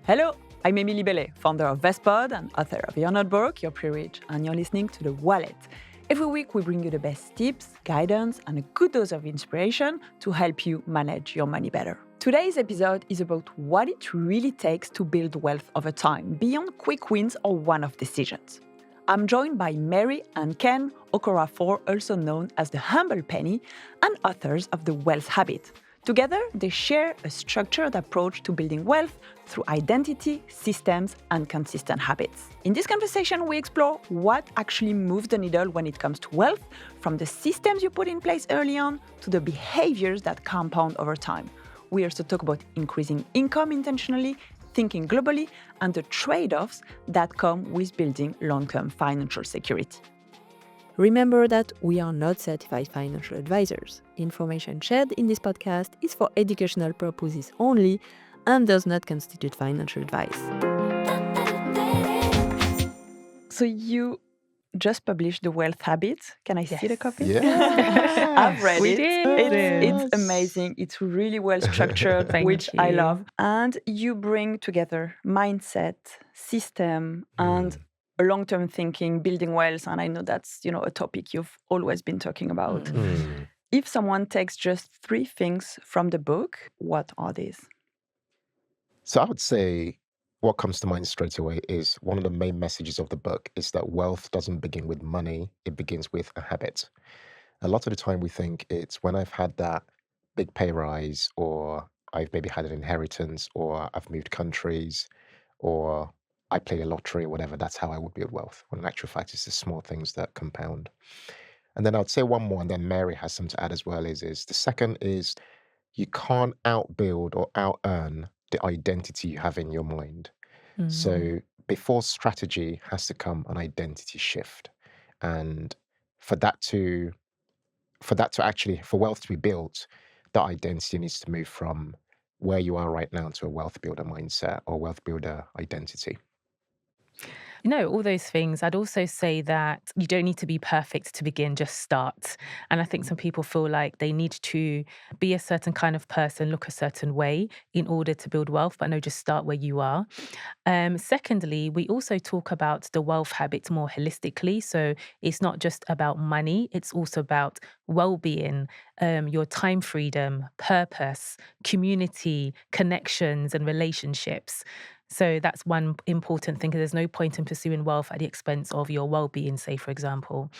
Hello, I'm Emilie Bellet, founder of Vestpod and author of You're Not Broke, You're Pre-Rich, and you're listening to The Wallet. Every week we bring you the best tips, guidance, and a good dose of inspiration to help you manage your money better. Today's episode is about what it really takes to build wealth over time, beyond quick wins or one-off decisions. I'm joined by Mary and Ken Okoroafor, also known as the Humble Penny, and authors of The Wealth Habit. Together, they share a structured approach to building wealth through identity, systems, and consistent habits. In this conversation, we explore what actually moves the needle when it comes to wealth, from the systems you put in place early on to the behaviors that compound over time. We also talk about increasing income intentionally, thinking globally, and the trade-offs that come with building long-term financial security. Remember that we are not certified financial advisors. Information shared in this podcast is for educational purposes only and does not constitute financial advice. So you just published The Wealth Habit. Can I see the copy? Yeah. I've read We it. did. It's amazing. It's really well structured, which I love. And you bring together mindset, system, and a long-term thinking, building wealth. And I know that's, a topic you've always been talking about. If someone takes just 3 things from the book, what are these? So I would say what comes to mind straight away is one of the main messages of the book is that wealth doesn't begin with money, it begins with a habit. A lot of the time we think it's when I've had that big pay rise, or I've maybe had an inheritance, or I've moved countries, or I played a lottery or whatever, that's how I would build wealth. When in actual fact, it's the small things that compound. And then I'd say one more, and then Mary has some to add as well, is the second is you can't outbuild or out-earn the identity you have in your mind. So before strategy has to come an identity shift. And for wealth to be built, that identity needs to move from where you are right now to a wealth builder mindset or wealth builder identity. All those things. I'd also say that you don't need to be perfect to begin, just start. And I think some people feel like they need to be a certain kind of person, look a certain way in order to build wealth, but no, just start where you are. Secondly, we also talk about the wealth habit more holistically. So it's not just about money, it's also about well-being, your time freedom, purpose, community, connections, and relationships. So that's one important thing, because there's no point in pursuing wealth at the expense of your well-being, say, for example.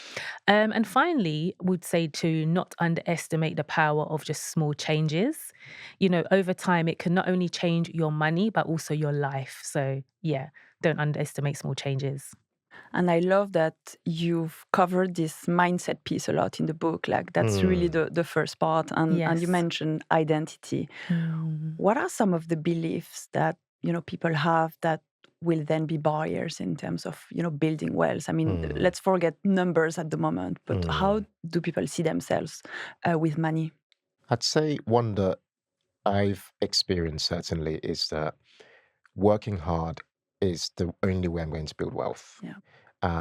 And finally, would say to not underestimate the power of just small changes. Over time, it can not only change your money, but also your life. So yeah, don't underestimate small changes. And I love that you've covered this mindset piece a lot in the book. Like that's really the first part. And you mentioned identity. What are some of the beliefs that people have that will then be barriers in terms of building wealth? I mean, let's forget numbers at the moment, but how do people see themselves with money? I'd say one that I've experienced certainly is that working hard is the only way I'm going to build wealth.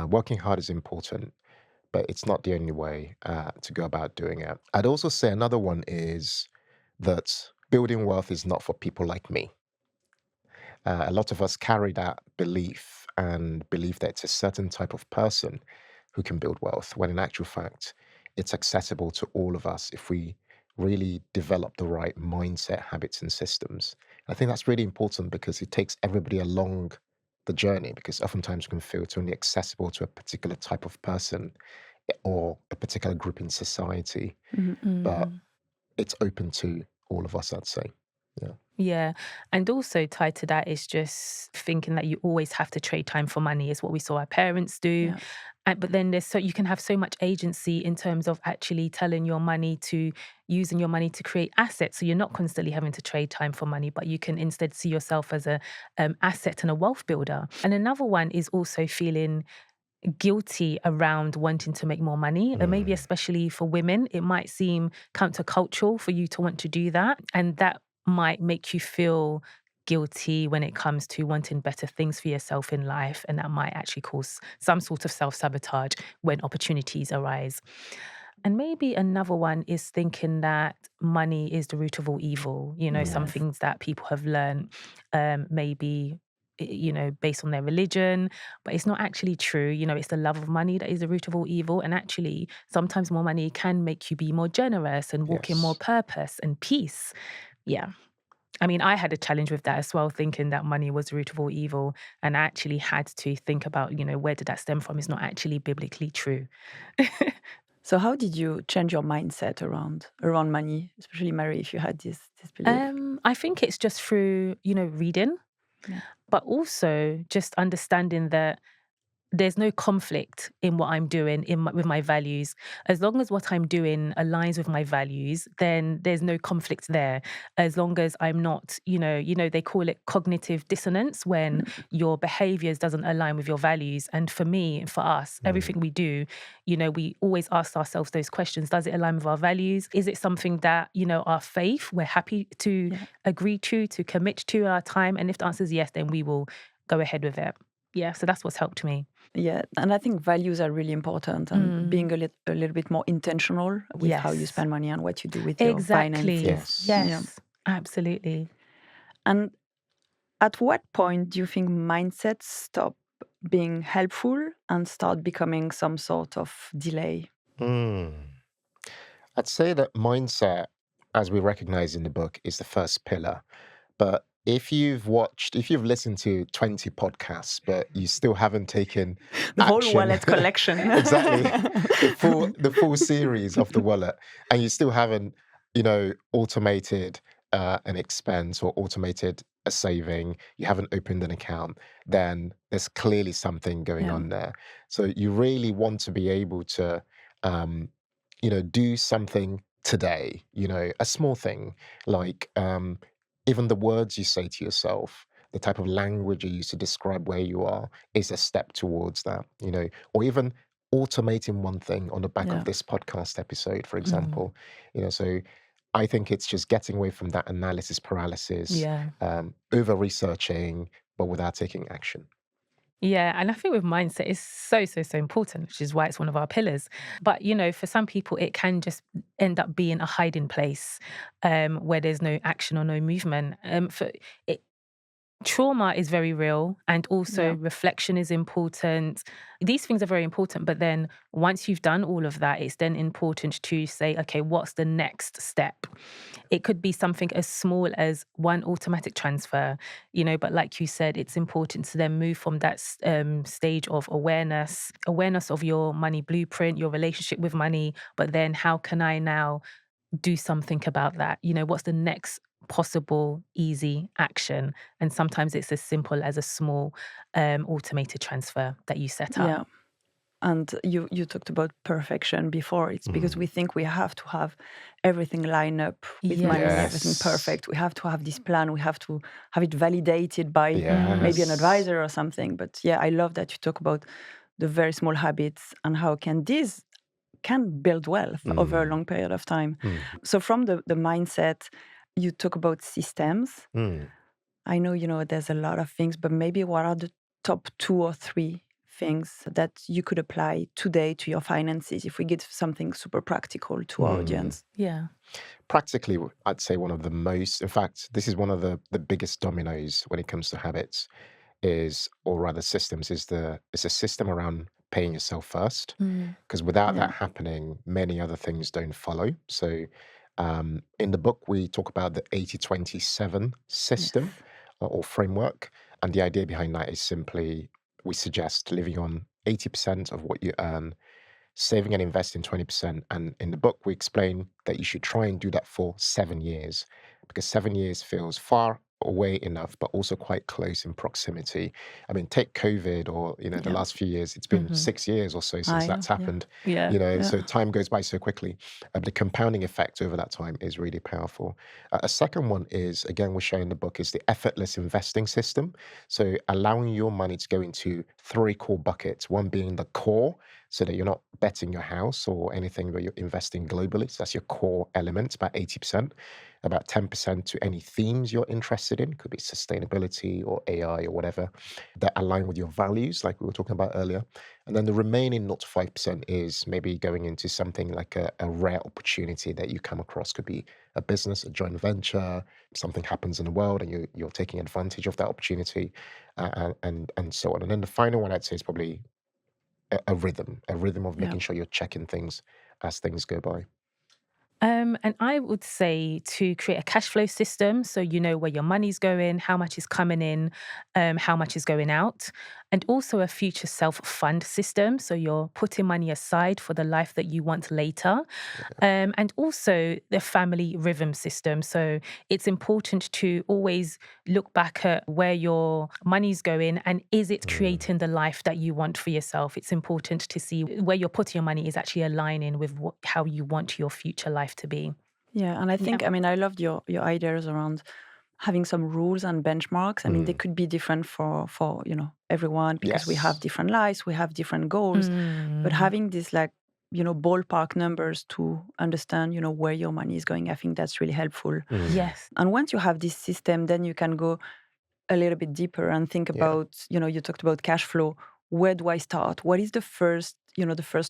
Working hard is important, but it's not the only way to go about doing it. I'd also say another one is that building wealth is not for people like me. A lot of us carry that belief and believe that it's a certain type of person who can build wealth, when in actual fact, it's accessible to all of us if we really develop the right mindset, habits, and systems. I think that's really important because it takes everybody along the journey, because oftentimes we can feel it's only accessible to a particular type of person or a particular group in society, but it's open to all of us, I'd say. Yeah. And also tied to that is just thinking that you always have to trade time for money, is what we saw our parents do. But then you can have so much agency in terms of actually using your money to create assets. So you're not constantly having to trade time for money, but you can instead see yourself as a asset and a wealth builder. And another one is also feeling guilty around wanting to make more money. And maybe especially for women, it might seem countercultural for you to want to do that. And that might make you feel guilty when it comes to wanting better things for yourself in life. And that might actually cause some sort of self-sabotage when opportunities arise. And maybe another one is thinking that money is the root of all evil. Some Yes. things that people have learned, maybe, based on their religion, but it's not actually true. It's the love of money that is the root of all evil. And actually, sometimes more money can make you be more generous and walk in more Yes. purpose and peace. Yeah. I mean, I had a challenge with that as well, thinking that money was the root of all evil, and I actually had to think about, where did that stem from? It's not actually biblically true. So how did you change your mindset around money, especially Mary, if you had this belief? I think it's just through, reading, Yeah. but also just understanding that there's no conflict in what I'm doing with my values. As long as what I'm doing aligns with my values, then there's no conflict there. As long as I'm not, they call it cognitive dissonance when your behaviors doesn't align with your values. And for me, for us, everything we do, we always ask ourselves those questions. Does it align with our values? Is it something that, our faith, we're happy to agree to commit to our time? And if the answer is yes, then we will go ahead with it. Yeah, so that's what's helped me. Yeah, and I think values are really important, and being a little bit more intentional with how you Yes. spend money and what you do with your Exactly. finances. Yes. Yes, absolutely. And at what point do you think mindsets stop being helpful and start becoming some sort of delay? Mm. I'd say that mindset, as we recognize in the book, is the first pillar. But if you've listened to 20 podcasts, but you still haven't taken The whole action, wallet collection. exactly, the full series of the wallet, and you still haven't, automated an expense or automated a saving, you haven't opened an account, then there's clearly something going on there. So you really want to be able to, um, do something today, a small thing like, even the words you say to yourself, the type of language you use to describe where you are is a step towards that, or even automating one thing on the back of this podcast episode, for example. So I think it's just getting away from that analysis paralysis, Yeah. over researching, but without taking action. Yeah, and I think with mindset, it's so, so, so important, which is why it's one of our pillars. But, for some people, it can just end up being a hiding place, where there's no action or no movement. Trauma is very real, and also reflection is important. These things are very important, but then once you've done all of that, it's then important to say, okay, what's the next step? It could be something as small as one automatic transfer, but like you said, it's important to then move from that stage of awareness of your money blueprint, your relationship with money, but then how can I now do something about that? What's the next possible easy action? And sometimes it's as simple as a small automated transfer that you set up. Yeah. And you talked about perfection before. It's because we think we have to have everything lined up with money, everything perfect. We have to have this plan. We have to have it validated by maybe an advisor or something. But yeah, I love that you talk about the very small habits and how these can build wealth over a long period of time. So from the mindset, you talk about systems. I know, there's a lot of things, but maybe what are the top 2 or 3 things that you could apply today to your finances if we give something super practical to our audience? Yeah. Practically, I'd say one of the most, in fact, this is one of the biggest dominoes when it comes to habits or rather systems, is a system around paying yourself first. Because without that happening, many other things don't follow. So in the book, we talk about the 80-20-7 system or framework. And the idea behind that is simply, we suggest living on 80% of what you earn, saving and investing 20%. And in the book, we explain that you should try and do that for 7 years, because 7 years feels far away enough, but also quite close in proximity. I mean, take COVID or, the last few years, it's been 6 years or so since that's happened. So time goes by so quickly. The compounding effect over that time is really powerful. A second one is, again, we show in the book, is the effortless investing system. So allowing your money to go into 3 core buckets, one being the core, so that you're not betting your house or anything, but you're investing globally. So that's your core element, about 80%. about 10% to any themes you're interested in. Could be sustainability or AI or whatever that align with your values, like we were talking about earlier. And then the remaining 0 to 5% is maybe going into something like a rare opportunity that you come across. Could be a business, a joint venture, something happens in the world and you're taking advantage of that opportunity, and so on. And then the final one I'd say is probably a rhythm of Yeah. making sure you're checking things as things go by. And I would say to create a cash flow system so you know where your money's going, how much is coming in, how much is going out, and also a future self fund system. So you're putting money aside for the life that you want later. And also the family rhythm system. So it's important to always look back at where your money's going and is it creating the life that you want for yourself? It's important to see where you're putting your money is actually aligning with how you want your future life to be. Yeah, and I think, I mean, I loved your ideas around having some rules and benchmarks. I mean, they could be different for everyone because we have Yes. different lives, we have different goals, but having this like ballpark numbers to understand where your money is going, I think that's really helpful. Yes. And once you have this system, then you can go a little bit deeper and think Yeah. about, you talked about cash flow. Where do I start? What is the first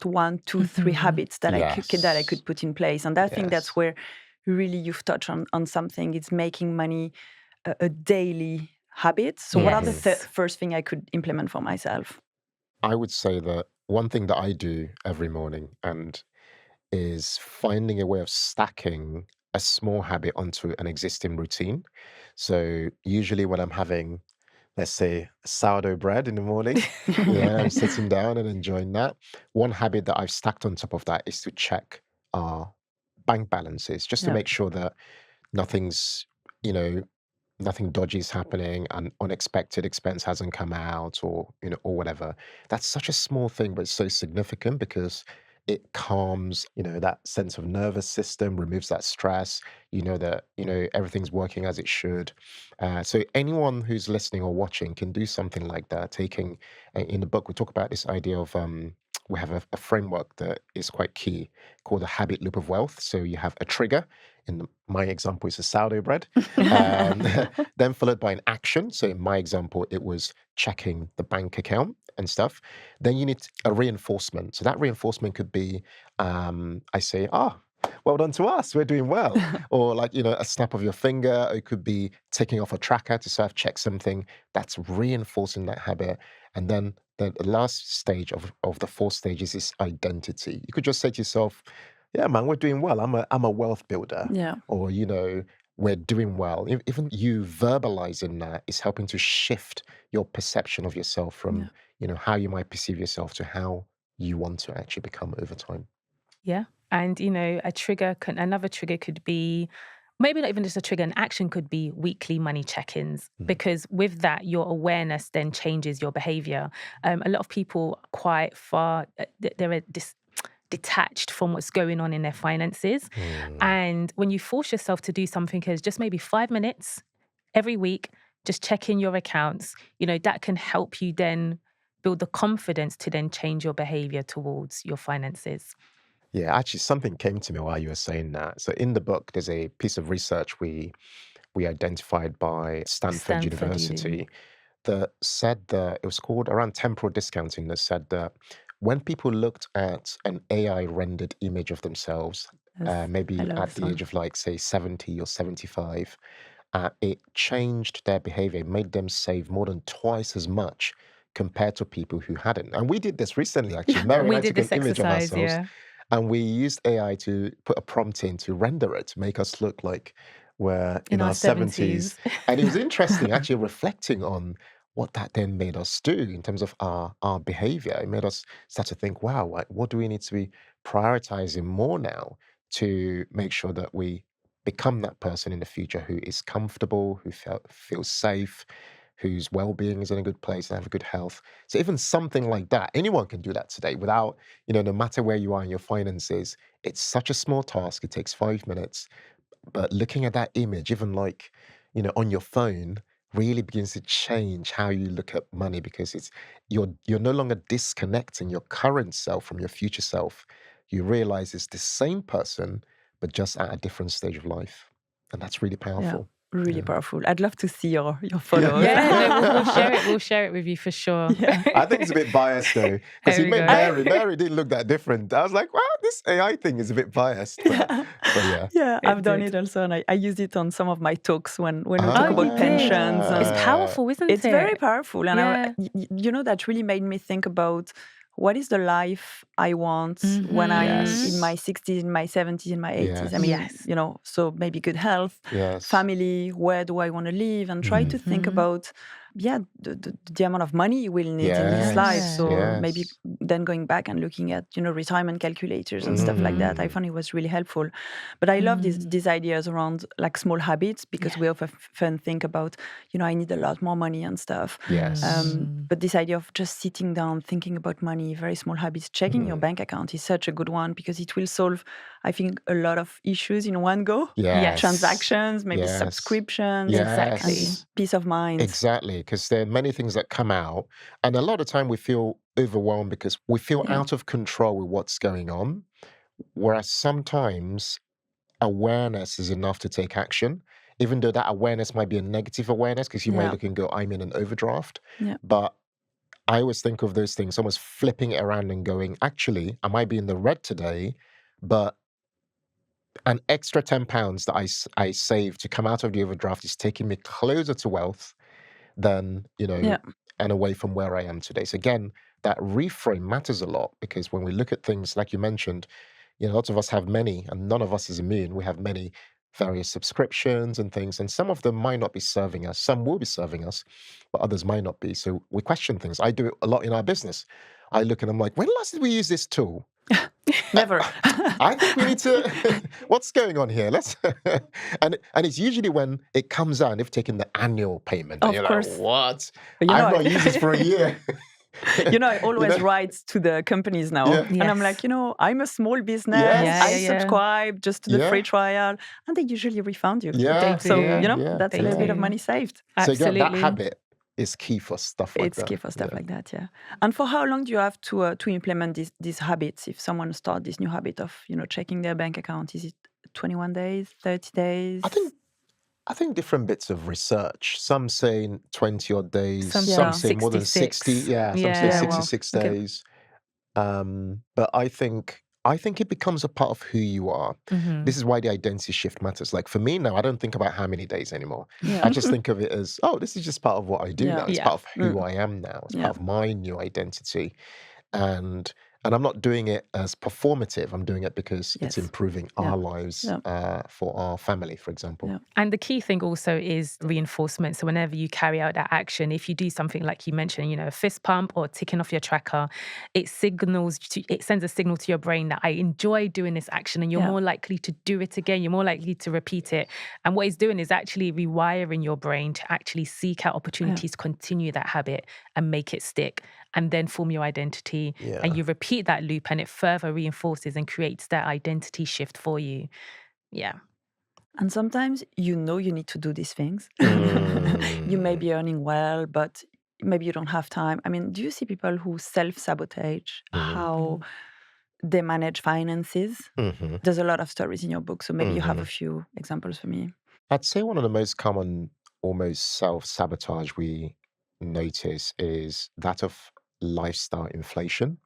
1, 2, 3 habits that I could put in place? And I think that's Yes. where really you've touched on something. It's making money a daily habit. So what are the Yes. first thing I could implement for myself? I would say that one thing that I do every morning and is finding a way of stacking a small habit onto an existing routine. So usually when I'm having, let's say, sourdough bread in the morning, yeah, I'm sitting down and enjoying that. One habit that I've stacked on top of that is to check our bank balances just to Yeah. make sure that nothing's, you know, nothing dodgy is happening, an unexpected expense hasn't come out, or or whatever. That's such a small thing, but it's so significant because it calms, that sense of nervous system, removes that stress. You know that everything's working as it should. So anyone who's listening or watching can do something like that. Taking in the book, we talk about this idea of we have a framework that is quite key called the habit loop of wealth. So you have a trigger. In my example, it's a sourdough bread. Um, then followed by an action. So in my example, it was checking the bank account and stuff. Then you need a reinforcement. So that reinforcement could be, I say, well done to us, we're doing well. Or like, a snap of your finger. It could be taking off a tracker to sort of check something. That's reinforcing that habit. And then the last stage of the 4 stages is identity. You could just say to yourself, yeah, man, we're doing well. I'm a wealth builder. Yeah. Or, we're doing well. Even you verbalizing that is helping to shift your perception of yourself from, how you might perceive yourself to how you want to actually become over time. Yeah. And, another trigger could be maybe not even just a trigger, an action could be weekly money check ins, because with that, your awareness then changes your behavior. A lot of people are quite far, they're detached from what's going on in their finances. And when you force yourself to do something as just maybe 5 minutes every week, just checking your accounts, that can help you then build the confidence to then change your behavior towards your finances. Yeah, actually, something came to me while you were saying that. So in the book, there's a piece of research we identified by Stanford University that said that it was called around temporal discounting, that said that when people looked at an AI rendered image of themselves, Yes, I maybe love at this the one. age of like, say, 70 or 75, it changed their behavior, it made them save more than twice as much compared to people who hadn't. And we did this recently, actually. Mary and We I did took an this image of exercise, ourselves yeah. and we used AI to put a prompt in to render it, to make us look like we're in In our our 70s. 70s. And it was interesting actually reflecting on what that then made us do in terms of our behavior. It made us start to think, wow, like, what do we need to be prioritizing more now to make sure that we become that person in the future who is comfortable, who feels safe, whose well-being is in a good place and have a good health. So even something like that, anyone can do that today without, no matter where you are in your finances. It's such a small task. It takes 5 minutes. But looking at that image, even like, on your phone, really begins to change how you look at money, because you're no longer disconnecting your current self from your future self. You realize it's the same person, but just at a different stage of life. And that's really powerful. Really powerful. I'd love to see your photos. We'll share it. We'll share it with you for sure. I think it's a bit biased though, because he met Mary. Mary didn't look that different. I was like, wow, this AI thing is a bit biased. But yeah, I've done it also, and I use it on some of my talks when we talk about pensions. It's powerful, isn't it? It's very powerful, and that really made me think about what is the life I want when I'm in my 60s, in my 70s, in my 80s. I mean, so maybe good health, family, where do I want to live, and try to think about the amount of money you will need in this life. So maybe then going back and looking at, retirement calculators and stuff like that, I found it was really helpful. But I love these ideas around like small habits, because we often think about, I need a lot more money and stuff. But this idea of just sitting down, thinking about money, very small habits, checking your bank account is such a good one, because it will solve, I think, a lot of issues in one go. Transactions, maybe subscriptions, exactly, and peace of mind. Exactly, because there are many things that come out, and a lot of time we feel overwhelmed because we feel out of control with what's going on, whereas sometimes awareness is enough to take action, even though that awareness might be a negative awareness, because you might look and go, I'm in an overdraft. But I always think of those things, almost flipping it around and going, actually, I might be in the red today, but an extra £10 that I saved to come out of the overdraft is taking me closer to wealth than, and away from where I am today. So again, that reframe matters a lot, because when we look at things, like you mentioned, lots of us have many, and none of us is immune. We have many various subscriptions and things, and some of them might not be serving us. Some will be serving us, but others might not be. So we question things. I do it a lot in our business. I look and I'm like, when last did we use this tool? Never. I think we need to. What's going on here? Let's. and it's usually when it comes out, and they've taken the annual payment. And you're like, what? I've not used this for a year. I always write to the companies now. And I'm like, I'm a small business. I subscribe just to the free trial. And they usually refund you. So, that's a little bit of money saved. Absolutely. So again, that habit is key for stuff like that. It's key for stuff like that, And for how long do you have to implement these habits? If someone starts this new habit of, checking their bank account, is it 21 days, 30 days? I think different bits of research. Some say 20 odd days. Some say 66. More than 60. Some say 66 days. But I think it becomes a part of who you are. This is why the identity shift matters. Like for me now, I don't think about how many days anymore. I just think of it as, this is just part of what I do now. It's part of who I am now. It's part of my new identity. And I'm not doing it as performative. I'm doing it because it's improving our lives for our family, for example. And the key thing also is reinforcement. So whenever you carry out that action, if you do something like you mentioned, a fist pump or ticking off your tracker, it sends a signal to your brain that I enjoy doing this action, and you're more likely to do it again. You're more likely to repeat it. And what it's doing is actually rewiring your brain to actually seek out opportunities to continue that habit and make it stick, and then form your identity. And you repeat that loop, and it further reinforces and creates that identity shift for you. And sometimes you need to do these things. You may be earning well, but maybe you don't have time. I mean, do you see people who self-sabotage how they manage finances? There's a lot of stories in your book, so maybe you have a few examples for me. I'd say one of the most common, almost self-sabotage we notice is that of lifestyle inflation,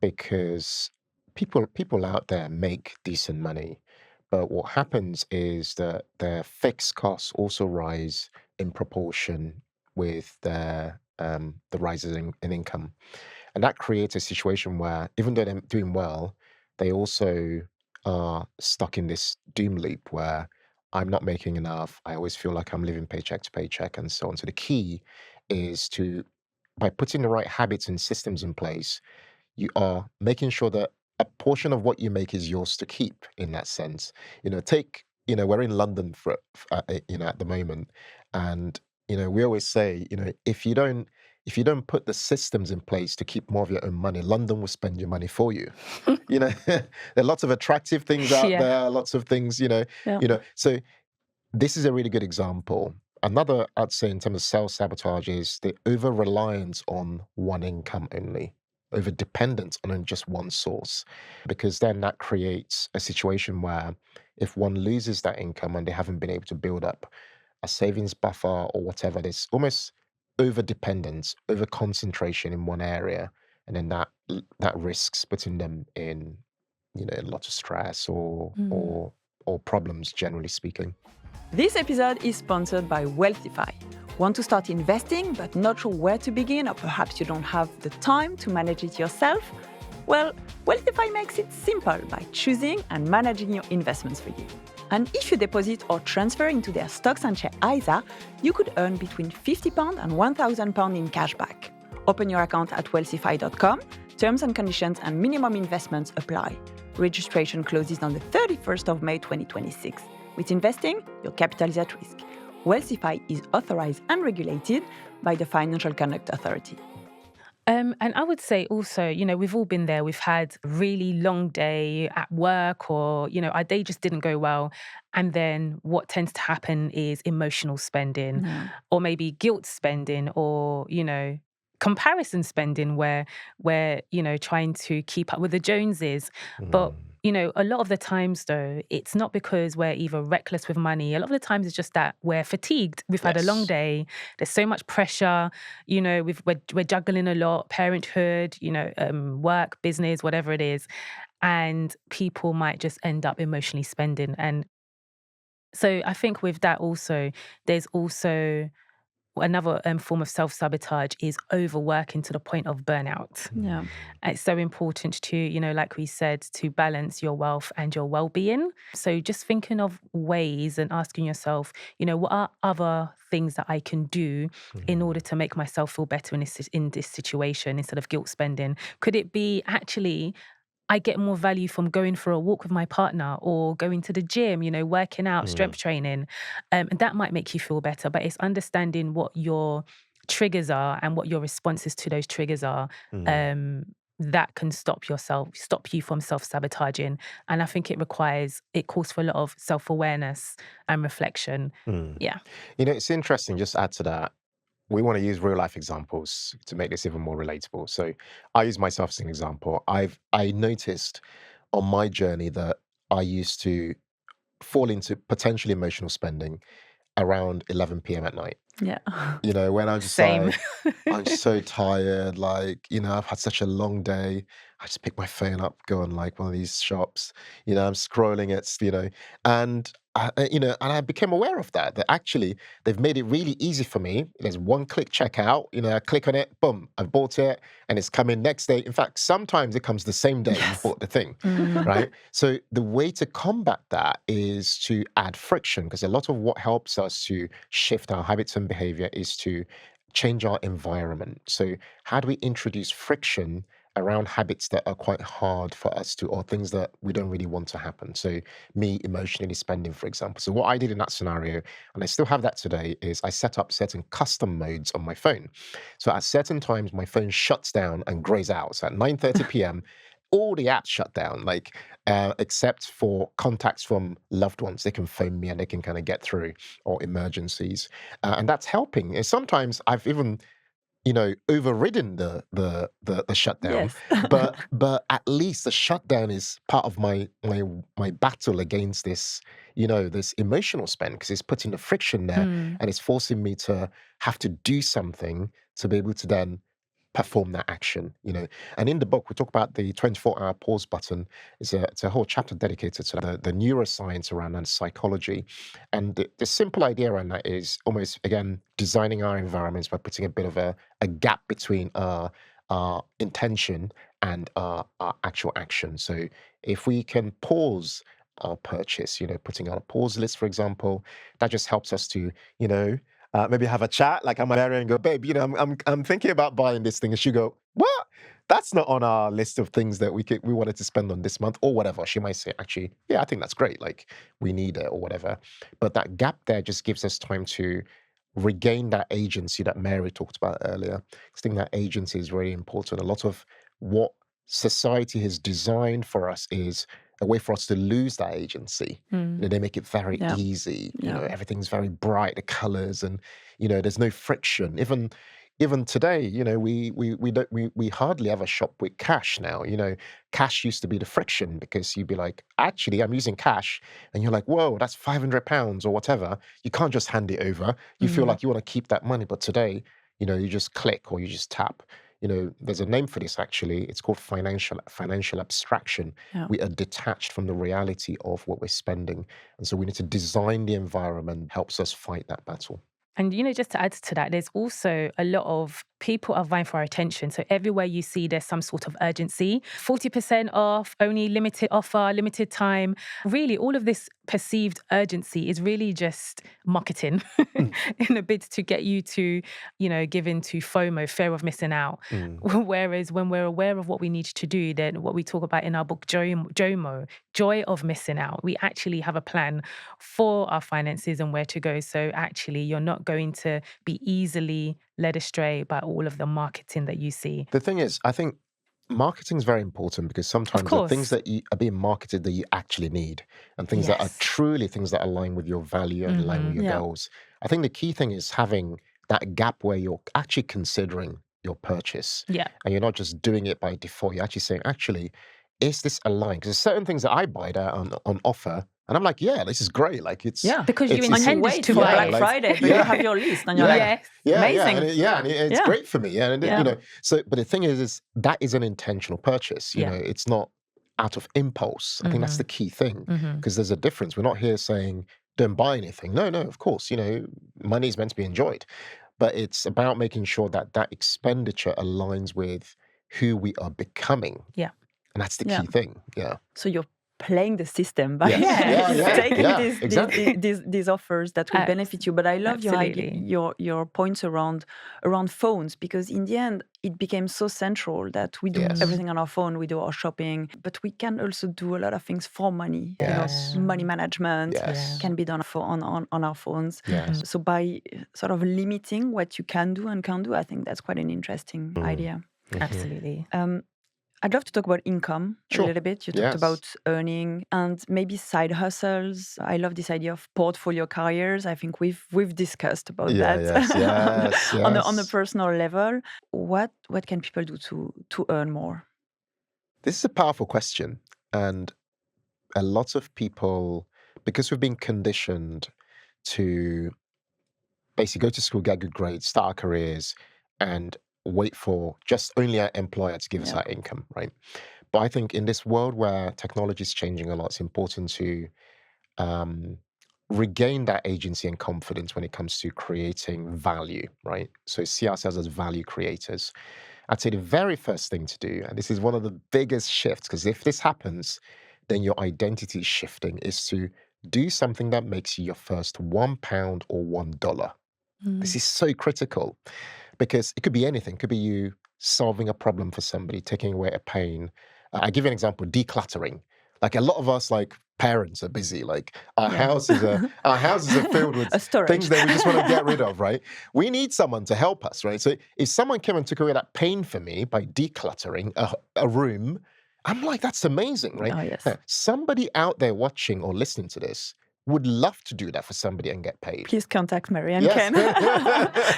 because people out there make decent money, but what happens is that their fixed costs also rise in proportion with the rises in income, and that creates a situation where even though they're doing well, they also are stuck in this doom loop where I'm not making enough. I always feel like I'm living paycheck to paycheck, and so on. So the key is by putting the right habits and systems in place, you are making sure that a portion of what you make is yours to keep. In that sense, we're in London for at the moment, and we always say, if you don't put the systems in place to keep more of your own money, London will spend your money for you. There are lots of attractive things out there, lots of things, So this is a really good example. Another, I'd say, in terms of self-sabotage is the over-reliance on one income only, over-dependence on just one source, because then that creates a situation where if one loses that income and they haven't been able to build up a savings buffer or whatever, there's almost over dependence, over concentration in one area, and then that risks putting them in, a lot of stress or problems, generally speaking. This episode is sponsored by Wealthify. Want to start investing but not sure where to begin, or perhaps you don't have the time to manage it yourself? Well, Wealthify makes it simple by choosing and managing your investments for you. And if you deposit or transfer into their stocks and share ISA, you could earn between £50 and £1,000 in cash back. Open your account at wealthify.com. Terms and conditions and minimum investments apply. Registration closes on the 31st of May 2026. With investing, your capital is at risk. Wealthify is authorized and regulated by the Financial Conduct Authority. And I would say also, we've all been there. We've had a really long day at work, or, our day just didn't go well. And then what tends to happen is emotional spending, or maybe guilt spending, or, comparison spending where we're, trying to keep up with the Joneses. But a lot of the times, though, it's not because we're either reckless with money. A lot of the times it's just that we're fatigued. We've had a long day. There's so much pressure. We're juggling a lot, parenthood, work, business, whatever it is. And people might just end up emotionally spending. And so I think with that also, there's also another form of self-sabotage is overworking to the point of burnout. Yeah. It's so important to, like we said, to balance your wealth and your well-being. So just thinking of ways and asking yourself, what are other things that I can do in order to make myself feel better in this situation instead of guilt spending? Could it be actually I get more value from going for a walk with my partner or going to the gym, working out, strength training. And that might make you feel better, but it's understanding what your triggers are and what your responses to those triggers are. That can stop you from self-sabotaging. And I think it calls for a lot of self-awareness and reflection. Yeah. It's interesting, just add to that. We want to use real life examples to make this even more relatable. So I use myself as an example. I noticed on my journey that I used to fall into potentially emotional spending around 11 p.m. at night. Yeah. When I'm just Same. I'm so tired, I've had such a long day. I just pick my phone up, go on one of these shops, I'm scrolling it, and and I became aware of that actually they've made it really easy for me. There's one click checkout, I click on it, boom, I've bought it, and it's coming next day. In fact, sometimes it comes the same day you bought the thing, right? So the way to combat that is to add friction, because a lot of what helps us to shift our habits and behavior is to change our environment. So how do we introduce friction around habits that are quite hard for us to, or things that we don't really want to happen? So me emotionally spending, for example. So what I did in that scenario, and I still have that today, is I set up certain custom modes on my phone. So at certain times, my phone shuts down and grays out. So at 9:30 p.m., all the apps shut down, except for contacts from loved ones. They can phone me and they can kind of get through, or emergencies. And that's helping. And sometimes I've even overridden the shutdown, Yes. but at least the shutdown is part of my battle against this, this emotional spend, because it's putting the friction there and it's forcing me to have to do something to be able to then perform that action. And in the book we talk about the 24-hour pause button. It's a whole chapter dedicated to the neuroscience around and psychology. And the simple idea around that is almost, again, designing our environments by putting a bit of a gap between our intention and our actual action. So if we can pause our purchase, putting on a pause list, for example, that just helps us to, maybe have a chat, like I'm Mary, and go, babe, I'm thinking about buying this thing. And she go, what? That's not on our list of things that we wanted to spend on this month, or whatever. She might say, actually, yeah, I think that's great. We need it, or whatever. But that gap there just gives us time to regain that agency that Mary talked about earlier. I think that agency is very important. A lot of what society has designed for us is a way for us to lose that agency. They make it very easy. Everything's very bright, the colors, and there's no friction. Even even today, we hardly ever shop with cash now. Cash used to be the friction because you'd be like, actually, I'm using cash. And you're like, whoa, that's £500 or whatever. You can't just hand it over. You feel like you want to keep that money. But today, you just click or you just tap. There's a name for this, actually. It's called financial abstraction. Yeah. We are detached from the reality of what we're spending. And so we need to design the environment helps us fight that battle. And, just to add to that, there's also a lot of people are vying for our attention. So everywhere you see there's some sort of urgency, 40% off, only limited offer, limited time. Really, all of this perceived urgency is really just marketing in a bid to get you to, give in to FOMO, fear of missing out. Whereas when we're aware of what we need to do, then what we talk about in our book, JOMO, joy of missing out, we actually have a plan for our finances and where to go. So actually, you're not going to be easily led astray by all of the marketing that you see. The thing is, I think marketing is very important because sometimes there are things that are being marketed that you actually need and things that are truly things that align with your value and align with your goals. I think the key thing is having that gap where you're actually considering your purchase. Yeah. And you're not just doing it by default. You're actually saying, actually, is this aligned? Because there's certain things that I buy that are on offer. And I'm like, yeah, this is great. Like because you intended to buy Black Friday, but you have your list, and you're like, amazing. And it's great for me. And so, but the thing is that is an intentional purchase. It's not out of impulse. I think that's the key thing because there's a difference. We're not here saying don't buy anything. No, of course, money is meant to be enjoyed, but it's about making sure that that expenditure aligns with who we are becoming. Yeah, and that's the key thing. Yeah. So you're playing the system by taking these offers that will benefit you. But I love your points around phones, because in the end it became so central that we do everything on our phone, we do our shopping, but we can also do a lot of things for money. Money management can be done on our phones. So by sort of limiting what you can do and can't do, I think that's quite an interesting idea. Absolutely. I'd love to talk about income a little bit. You talked about earning and maybe side hustles. I love this idea of portfolio careers. I think we've discussed about that yes. on the personal level. What can people do to earn more? This is a powerful question, and a lot of people, because we've been conditioned to basically go to school, get good grades, start our careers, and wait for just only our employer to give us our income, right? But I think in this world where technology is changing a lot, it's important to regain that agency and confidence when it comes to creating value, right? So see ourselves as value creators. I'd say the very first thing to do, and this is one of the biggest shifts, because if this happens, then your identity is shifting, is to do something that makes you your first £1 or $1. This is so critical. Because it could be anything. It could be you solving a problem for somebody, taking away a pain. I give you an example, decluttering. Like a lot of us, like parents, are busy. Like our houses are filled with things that we just want to get rid of, right? We need someone to help us, right? So if someone came and took away that pain for me by decluttering a room, I'm like, that's amazing, right? Oh, yes. Now, somebody out there watching or listening to this would love to do that for somebody and get paid. Please contact Mary and Ken.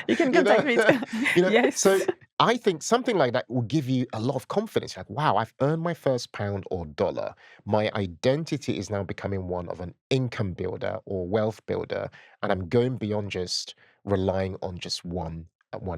You can contact me too. Yes. So I think something like that will give you a lot of confidence. Like, wow, I've earned my first £1 or $1. My identity is now becoming one of an income builder or wealth builder, and I'm going beyond just relying on just one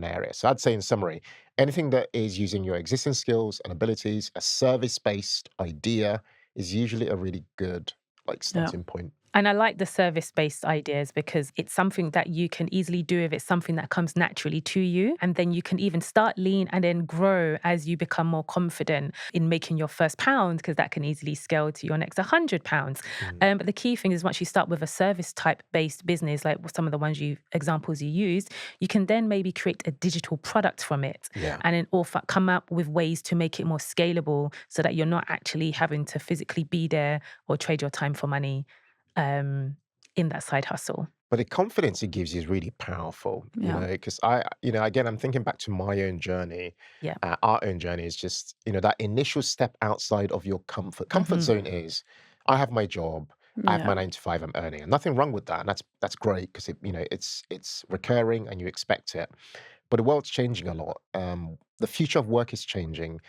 area. So I'd say in summary, anything that is using your existing skills and abilities, a service-based idea, is usually a really good starting point. And I like the service-based ideas because it's something that you can easily do if it's something that comes naturally to you. And then you can even start lean and then grow as you become more confident in making your first pound, because that can easily scale to your next £100. But the key thing is once you start with a service type based business, like some of the examples you used, you can then maybe create a digital product from it and then come up with ways to make it more scalable so that you're not actually having to physically be there or trade your time for money. In that side hustle. But the confidence it gives you is really powerful, because again, I'm thinking back to my own journey. Our own journey is just, that initial step outside of your comfort zone is, I have my job, I have my 9 to 5, I'm earning, and nothing wrong with that. And that's great because it's recurring and you expect it. but the world's changing a lot. The future of work is changing.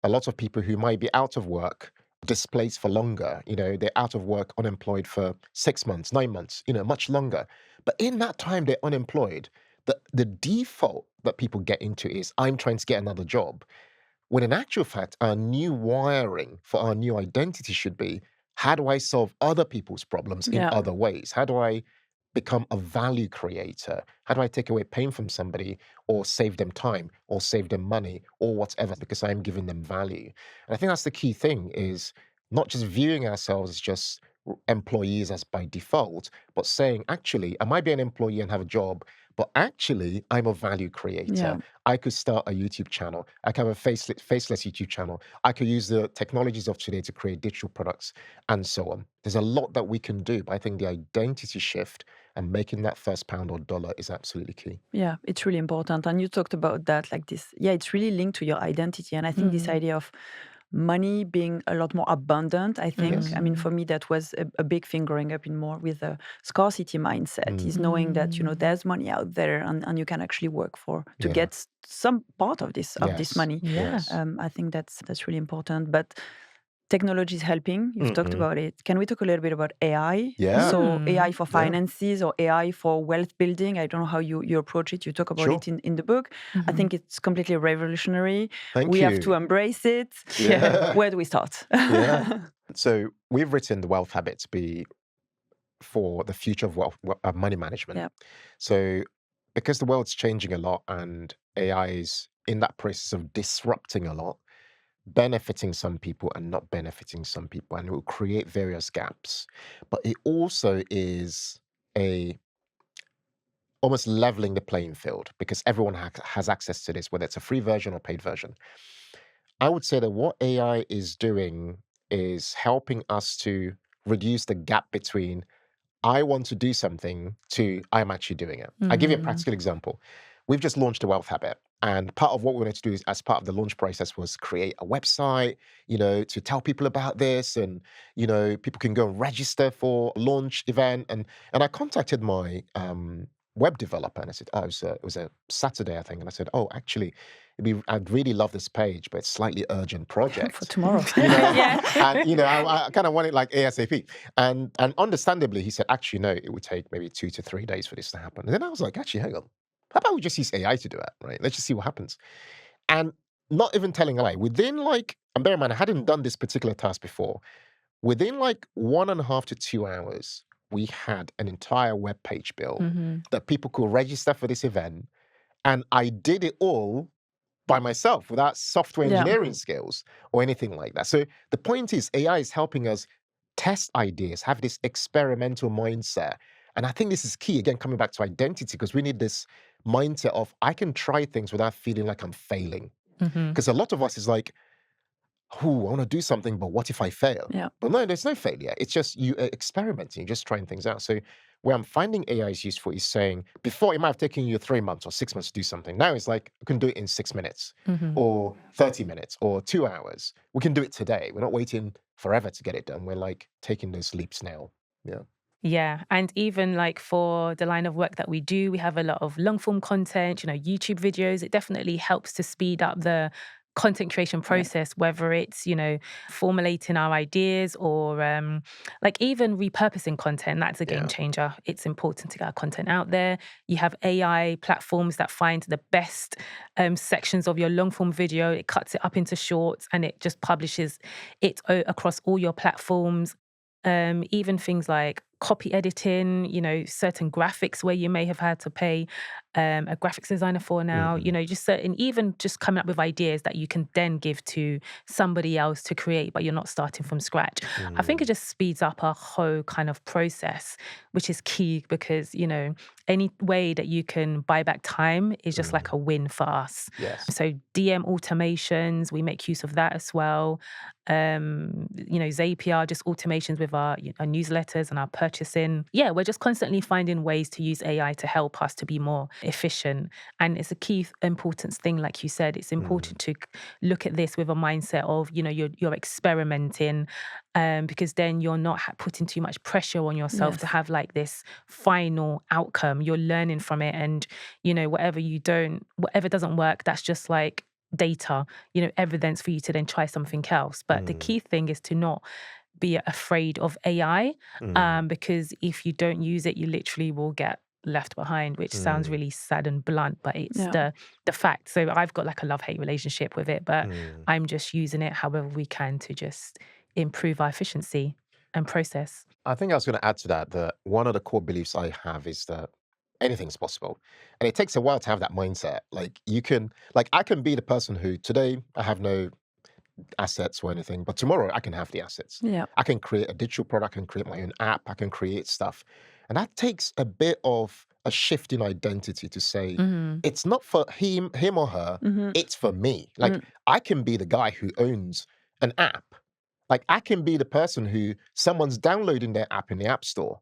A lot of people who might be out of work, displaced for longer, they're out of work, unemployed for 6 months, 9 months, much longer. But in that time they're unemployed, the default that people get into is, I'm trying to get another job. When in actual fact, our new wiring for our new identity should be, how do I solve other people's problems in other ways? How do I become a value creator? How do I take away pain from somebody, or save them time, or save them money, or whatever, because I'm giving them value? And I think that's the key thing, is not just viewing ourselves as just employees as by default, but saying, actually, I might be an employee and have a job, but actually, I'm a value creator. Yeah. I could start a YouTube channel. I can have a faceless YouTube channel. I could use the technologies of today to create digital products, and so on. There's a lot that we can do, but I think the identity shift and making that first pound or dollar is absolutely key. Yeah, it's really important. And you talked about that, like this. Yeah, it's really linked to your identity. And I think this idea of money being a lot more abundant, I think, I mean, for me, that was a big thing growing up in more with a scarcity mindset, is knowing that, there's money out there, and you can actually work to get some part of this money. Yeah. I think that's really important. But technology is helping. You've talked about it. Can we talk a little bit about AI? Yeah. So AI for finances or AI for wealth building. I don't know how you approach it. You talk about it in the book. I think it's completely revolutionary. Thank we you. have to embrace it. Yeah. Where do we start? So we've written The Wealth Habit to be for the future of money management. Yeah. So because the world's changing a lot and AI is in that process of disrupting a lot, benefiting some people and not benefiting some people, and it will create various gaps. But it also is almost leveling the playing field, because everyone has access to this, whether it's a free version or paid version. I would say that what AI is doing is helping us to reduce the gap between I want to do something to I'm actually doing it. I'll give you a practical example. We've just launched a Wealth Habit, and part of what we wanted to do is, as part of the launch process, was create a website, to tell people about this, and people can go and register for a launch event. And I contacted my web developer, and I said, it was a Saturday, I think, and I said, actually, I'd really love this page, but it's a slightly urgent project For tomorrow. And I kind of want it like ASAP. And understandably, he said, actually, no, it would take maybe 2 to 3 days for this to happen. And then I was like, actually, hang on. How about we just use AI to do it, right? Let's just see what happens. And not even telling a lie, within and bear in mind, I hadn't done this particular task before. Within 1.5 to 2 hours, we had an entire web page built that people could register for this event. And I did it all by myself without software engineering skills or anything like that. So the point is, AI is helping us test ideas, have this experimental mindset. And I think this is key, again, coming back to identity, because we need this mindset of, I can try things without feeling like I'm failing. Because a lot of us is like, I want to do something, but what if I fail? Yeah. But no, there's no failure. It's just you experimenting, just trying things out. So where I'm finding AI is useful is saying, before it might have taken you 3 months or 6 months to do something. Now it's like, we can do it in 6 minutes or 30 minutes or 2 hours. We can do it today. We're not waiting forever to get it done. We're taking those leaps now. Yeah. Yeah. And even for the line of work that we do, we have a lot of long form content, YouTube videos. It definitely helps to speed up the content creation process, whether it's, formulating our ideas or even repurposing content. That's a game changer. It's important to get our content out there. You have AI platforms that find the best sections of your long form video. It cuts it up into shorts and it just publishes it across all your platforms. Even things like copy editing, certain graphics where you may have had to pay a graphics designer for now, just certain, even just coming up with ideas that you can then give to somebody else to create, but you're not starting from scratch. I think it just speeds up our whole kind of process, which is key because, any way that you can buy back time is just like a win for us. Yes. So DM automations, we make use of that as well. Zapier, just automations with our newsletters and our purchase purchasing. Yeah, we're just constantly finding ways to use AI to help us to be more efficient. And it's a key importance thing, like you said. It's important to look at this with a mindset of, you're experimenting, because then you're not putting too much pressure on yourself to have like this final outcome. You're learning from it, and whatever doesn't work, that's just like data, evidence for you to then try something else. But the key thing is to not be afraid of AI, because if you don't use it, you literally will get left behind, which sounds really sad and blunt, but it's the fact. So I've got like a love-hate relationship with it, but I'm just using it however we can to just improve our efficiency and process. I think I was going to add to that one of the core beliefs I have is that anything's possible. And it takes a while to have that mindset. I can be the person who today I have no assets or anything, but tomorrow I can have the assets. Yeah. I can create a digital product, I can create my own app, I can create stuff. And that takes a bit of a shift in identity to say, it's not for him or her, it's for me. I can be the guy who owns an app. I can be the person who someone's downloading their app in the App Store.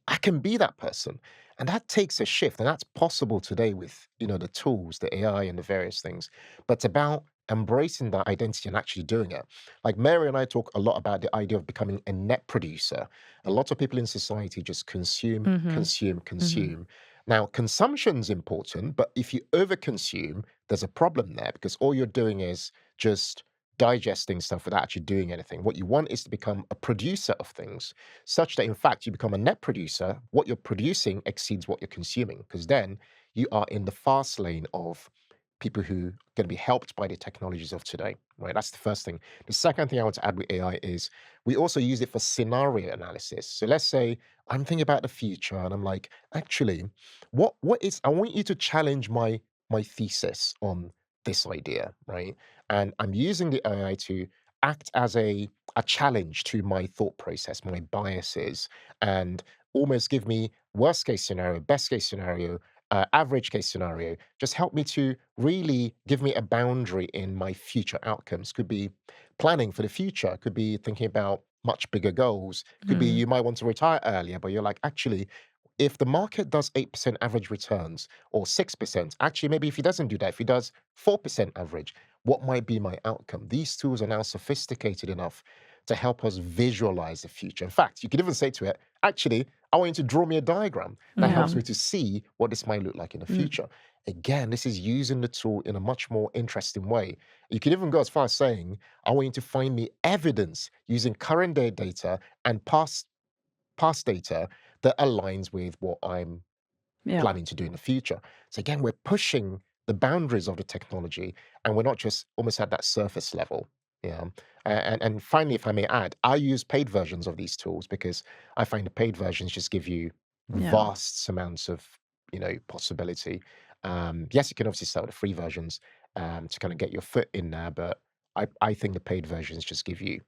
I can be that person. And that takes a shift. And that's possible today with, the tools, the AI and the various things. But it's about embracing that identity and actually doing it. Like Mary and I talk a lot about the idea of becoming a net producer. A lot of people in society just consume. Now, consumption's important, but if you overconsume, there's a problem there because all you're doing is just digesting stuff without actually doing anything. What you want is to become a producer of things, such that in fact you become a net producer. What you're producing exceeds what you're consuming, because then you are in the fast lane of people who are going to be helped by the technologies of today, right? That's the first thing. The second thing I want to add with AI is we also use it for scenario analysis. So let's say I'm thinking about the future and I'm like, actually, I want you to challenge my thesis on this idea, right? And I'm using the AI to act as a challenge to my thought process, my biases, and almost give me worst case scenario, best case scenario, average case scenario. Just help me to really give me a boundary in my future outcomes. Could be planning for the future, could be thinking about much bigger goals, could be you might want to retire earlier, but you're like, actually, if the market does 8% average returns or 6%, actually, maybe if he doesn't do that, if he does 4% average, what might be my outcome? These tools are now sophisticated enough to help us visualize the future. In fact, you could even say to it, actually, I want you to draw me a diagram that helps me to see what this might look like in the future. Again, this is using the tool in a much more interesting way. You could even go as far as saying, I want you to find me evidence using current day data and past data that aligns with what I'm planning to do in the future. So again, we're pushing the boundaries of the technology, and we're not just almost at that surface level. Yeah. And finally, if I may add, I use paid versions of these tools because I find the paid versions just give you vast amounts of, possibility. Yes, you can obviously sell the free versions to kind of get your foot in there, but I think the paid versions just give you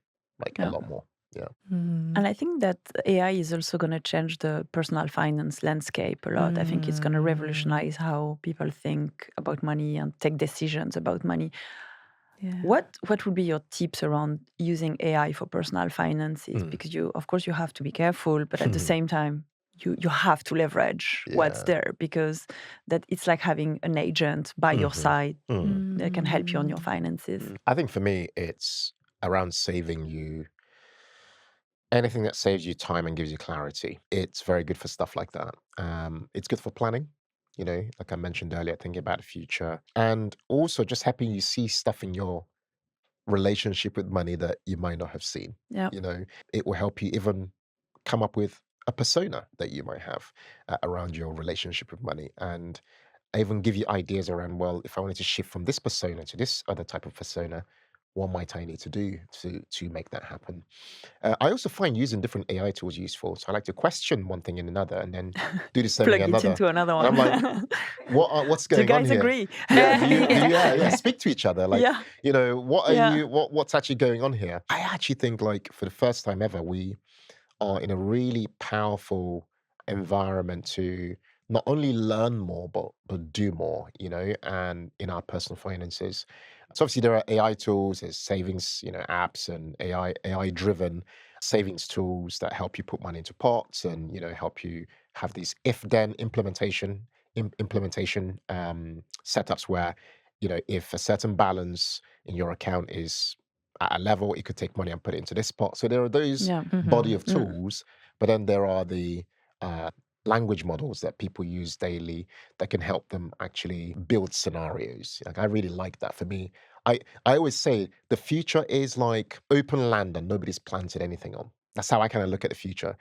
a lot more. Yeah. And I think that AI is also going to change the personal finance landscape a lot. I think it's going to revolutionize how people think about money and take decisions about money. Yeah. What would be your tips around using AI for personal finances? Because of course, you have to be careful, but at the same time, you have to leverage what's there, because that it's like having an agent by your side that can help you on your finances. I think for me, it's around saving you. Anything that saves you time and gives you clarity, it's very good for stuff like that. It's good for planning, like I mentioned earlier, thinking about the future, and also just helping you see stuff in your relationship with money that you might not have seen. Yeah. It will help you even come up with a persona that you might have around your relationship with money, and even give you ideas around, well, if I wanted to shift from this persona to this other type of persona, what might I need to do to make that happen? I also find using different AI tools useful. So I like to question one thing in another and then do the same Plug in it another. into another one. And I'm like, what's going Do on guys here? agree? Yeah, speak to each other. What are Yeah. you? What's actually going on here? I actually think, for the first time ever, we are in a really powerful environment to not only learn more but do more, and in our personal finances. So obviously there are AI tools, there's savings, apps and AI driven. savings tools that help you put money into pots and, help you have these if-then implementation setups where, if a certain balance in your account is at a level, it could take money and put it into this pot. So there are those body of tools, but then there are the language models that people use daily that can help them actually build scenarios. Like, I really like that. For me, I always say the future is like open land and nobody's planted anything on. That's how I kind of look at the future.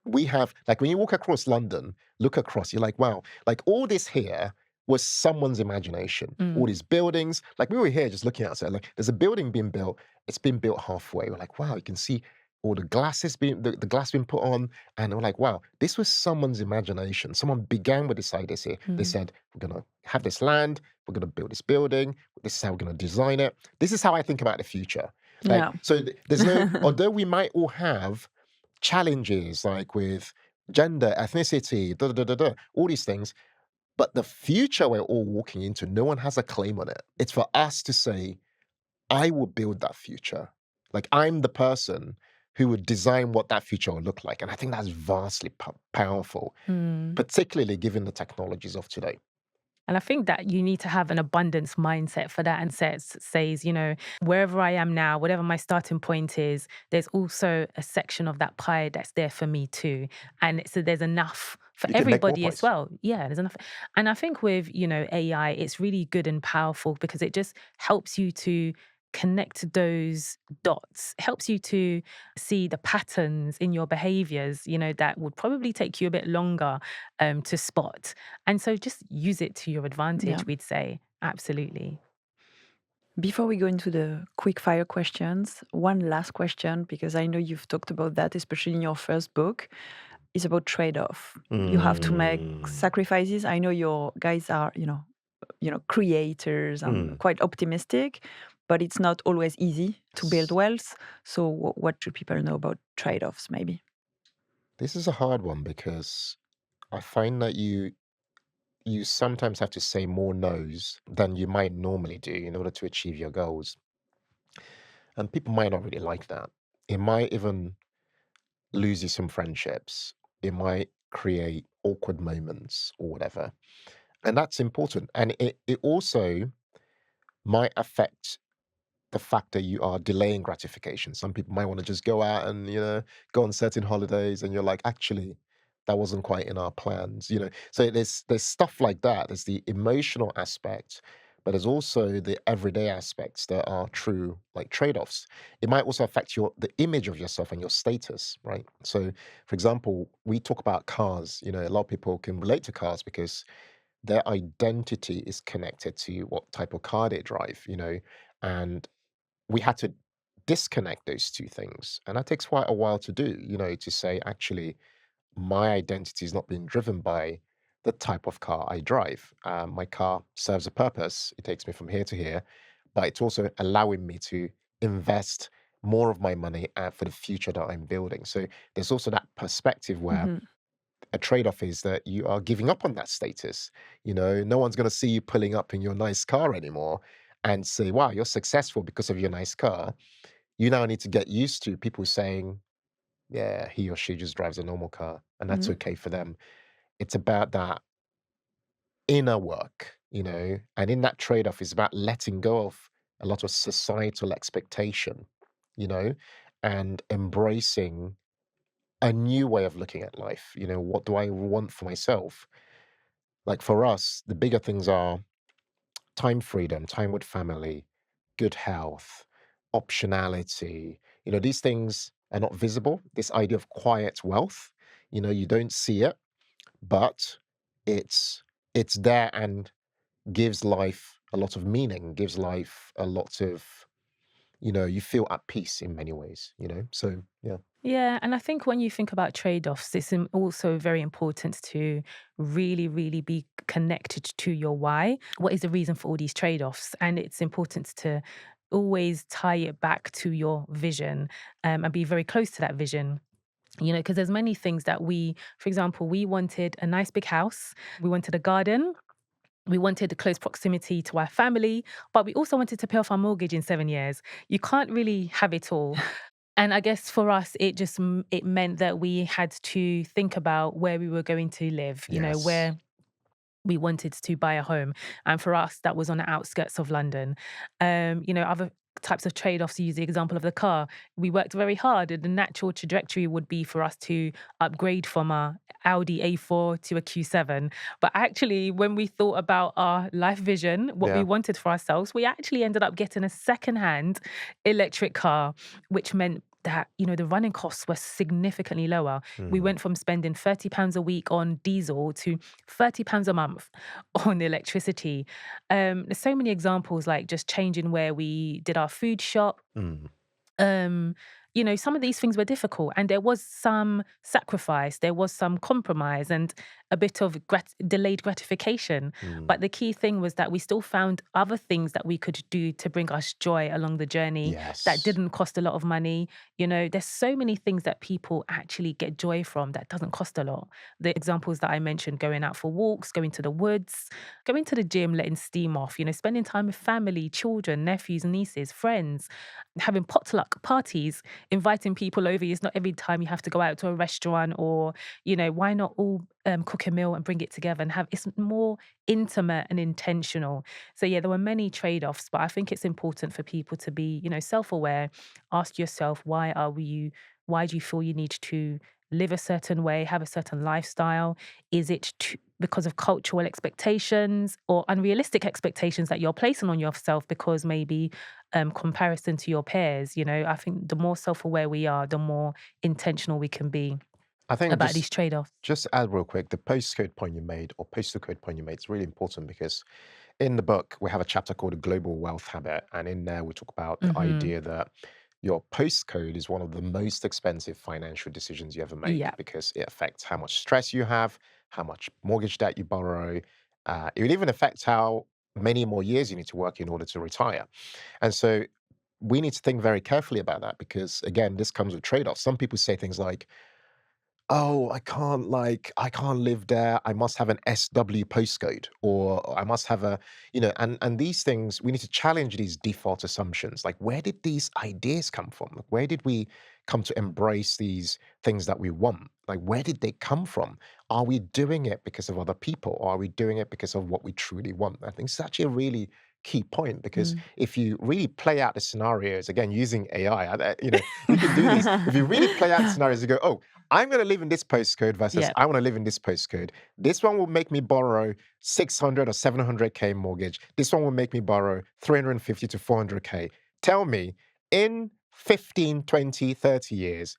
We have, like, when you walk across London, look across, you're like, wow, like all this here was someone's imagination. All these buildings, like we were here just looking outside, like there's a building being built, it's been built halfway. We're like, wow, you can see all the glasses the glass being put on, and we're like, wow, this was someone's imagination. Someone began with this idea here. They said, we're gonna have this land, we're gonna build this building, this is how we're gonna design it. This is how I think about the future. Like, so there's no, although we might all have challenges like with gender, ethnicity, all these things, but the future we're all walking into, no one has a claim on it. It's for us to say, I will build that future. Like, I'm the person who would design what that future will look like. And I think that's vastly powerful, particularly given the technologies of today. And I think that you need to have an abundance mindset for that, and says, wherever I am now, whatever my starting point is, there's also a section of that pie that's there for me too. And so there's enough for everybody as well. Yeah, there's enough. And I think with, AI, it's really good and powerful because it just helps you to connect those dots, helps you to see the patterns in your behaviors, that would probably take you a bit longer to spot. And so just use it to your advantage, we'd say. Absolutely. Before we go into the quick fire questions, one last question, because I know you've talked about that, especially in your first book, is about trade-off. You have to make sacrifices. I know your guys are, creators and quite optimistic, but it's not always easy to build wealth. So what should people know about trade-offs, maybe? This is a hard one because I find that you sometimes have to say more no's than you might normally do in order to achieve your goals. And people might not really like that. It might even lose you some friendships. It might create awkward moments or whatever. And that's important. And it also might affect the fact that you are delaying gratification. Some people might want to just go out and, go on certain holidays, and you're like, actually, that wasn't quite in our plans. So there's stuff like that. There's the emotional aspect, but there's also the everyday aspects that are true, like trade-offs. It might also affect the image of yourself and your status, right? So, for example, we talk about cars. A lot of people can relate to cars because their identity is connected to what type of car they drive, and we had to disconnect those two things. And that takes quite a while to do, to say, actually, my identity is not being driven by the type of car I drive. My car serves a purpose. It takes me from here to here, but it's also allowing me to invest more of my money for the future that I'm building. So there's also that perspective where a trade-off is that you are giving up on that status. No one's going to see you pulling up in your nice car anymore and say, wow, you're successful because of your nice car. You now need to get used to people saying, yeah, he or she just drives a normal car, and that's okay for them. It's about that inner work, and in that trade-off is about letting go of a lot of societal expectation, and embracing a new way of looking at life. What do I want for myself? Like, for us, the bigger things are time freedom, time with family, good health, optionality. These things are not visible. This idea of quiet wealth, you don't see it, but it's there and gives life a lot of meaning, gives life a lot of, you feel at peace in many ways, So, yeah. Yeah, and I think when you think about trade-offs, it's also very important to really, really be connected to your why. What is the reason for all these trade-offs? And it's important to always tie it back to your vision, and be very close to that vision. Because there's many things that for example, we wanted a nice big house, we wanted a garden, we wanted a close proximity to our family, but we also wanted to pay off our mortgage in 7 years. You can't really have it all. And I guess for us, it meant that we had to think about where we were going to live, where we wanted to buy a home. And for us, that was on the outskirts of London. Other types of trade-offs, use the example of the car. We worked very hard, and the natural trajectory would be for us to upgrade from a Audi A4 to a Q7. But actually, when we thought about our life vision, what we wanted for ourselves, we actually ended up getting a second-hand electric car, which meant that, the running costs were significantly lower. We went from spending £30 a week on diesel to £30 a month on electricity. There's so many examples, like just changing where we did our food shop. Some of these things were difficult, and there was some sacrifice, there was some compromise, and a bit of delayed gratification. But the key thing was that we still found other things that we could do to bring us joy along the journey that didn't cost a lot of money. There's so many things that people actually get joy from that doesn't cost a lot. The examples that I mentioned, going out for walks, going to the woods, going to the gym, letting steam off, spending time with family, children, nephews, nieces, friends, having potluck parties, inviting people over. It's not every time you have to go out to a restaurant, or, why not all cook a meal and bring it together and have, it's more intimate and intentional. So there were many trade-offs, but I think it's important for people to be, self-aware. Ask yourself, why do you feel you need to live a certain way, have a certain lifestyle? Is it because of cultural expectations or unrealistic expectations that you're placing on yourself because maybe comparison to your peers? I think the more self-aware we are, the more intentional we can be about these trade-offs. Just to add real quick, the postcode point you made, or postal code point you made, is really important, because in the book, we have a chapter called The Global Wealth Habit. And in there, we talk about the idea that your postcode is one of the most expensive financial decisions you ever make, because it affects how much stress you have, how much mortgage debt you borrow. It would even affect how many more years you need to work in order to retire. And so we need to think very carefully about that, because, again, this comes with trade-offs. Some people say things like, oh, I can't live there. I must have an SW postcode, or I must have a, and these things, we need to challenge these default assumptions. Like, where did these ideas come from? Like, where did we come to embrace these things that we want? Like, where did they come from? Are we doing it because of other people, or are we doing it because of what we truly want? I think it's actually a really key point, because if you really play out the scenarios, again, using AI, you can do this. If you really play out the scenarios, you go, oh, I'm going to live in this postcode versus I want to live in this postcode. This one will make me borrow 600 or 700K mortgage. This one will make me borrow 350 to 400K. Tell me, in 15, 20, 30 years,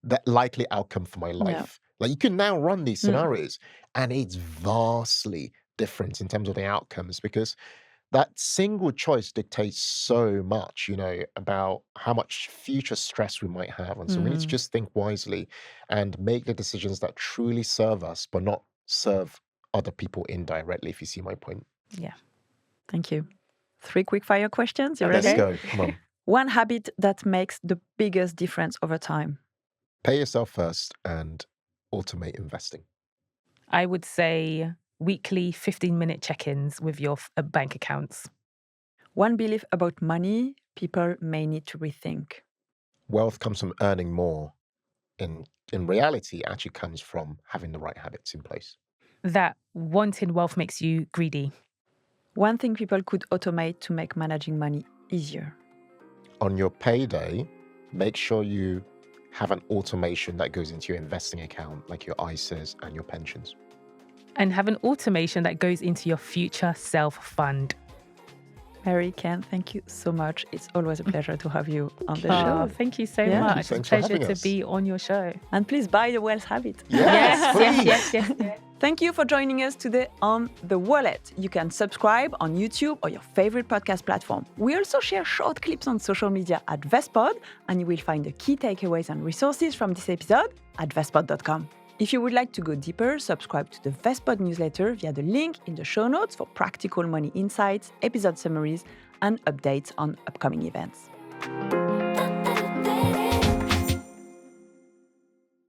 the likely outcome for my life. Like, you can now run these scenarios, and it's vastly different in terms of the outcomes, because that single choice dictates so much, about how much future stress we might have. And so we need to just think wisely and make the decisions that truly serve us, but not serve other people indirectly, if you see my point. Yeah. Thank you. 3 quick fire questions. You ready? Let's go. Come on. One habit that makes the biggest difference over time. Pay yourself first and automate investing. I would say weekly 15-minute check-ins with your bank accounts. One belief about money people may need to rethink. Wealth comes from earning more. In reality, it actually comes from having the right habits in place. That wanting wealth makes you greedy. One thing people could automate to make managing money easier. On your payday, make sure you have an automation that goes into your investing account, like your ISAs and your pensions. And have an automation that goes into your future self-fund. Mary, Ken, thank you so much. It's always a pleasure to have you on the show. Thank you so much. Thanks It's a pleasure to us. be on your show. And please buy the Wealth Habit. Yes. Thank you for joining us today on The Wallet. You can subscribe on YouTube or your favorite podcast platform. We also share short clips on social media at Vestpod, and you will find the key takeaways and resources from this episode at vestpod.com. If you would like to go deeper, subscribe to the Vestpod newsletter via the link in the show notes for practical money insights, episode summaries, and updates on upcoming events.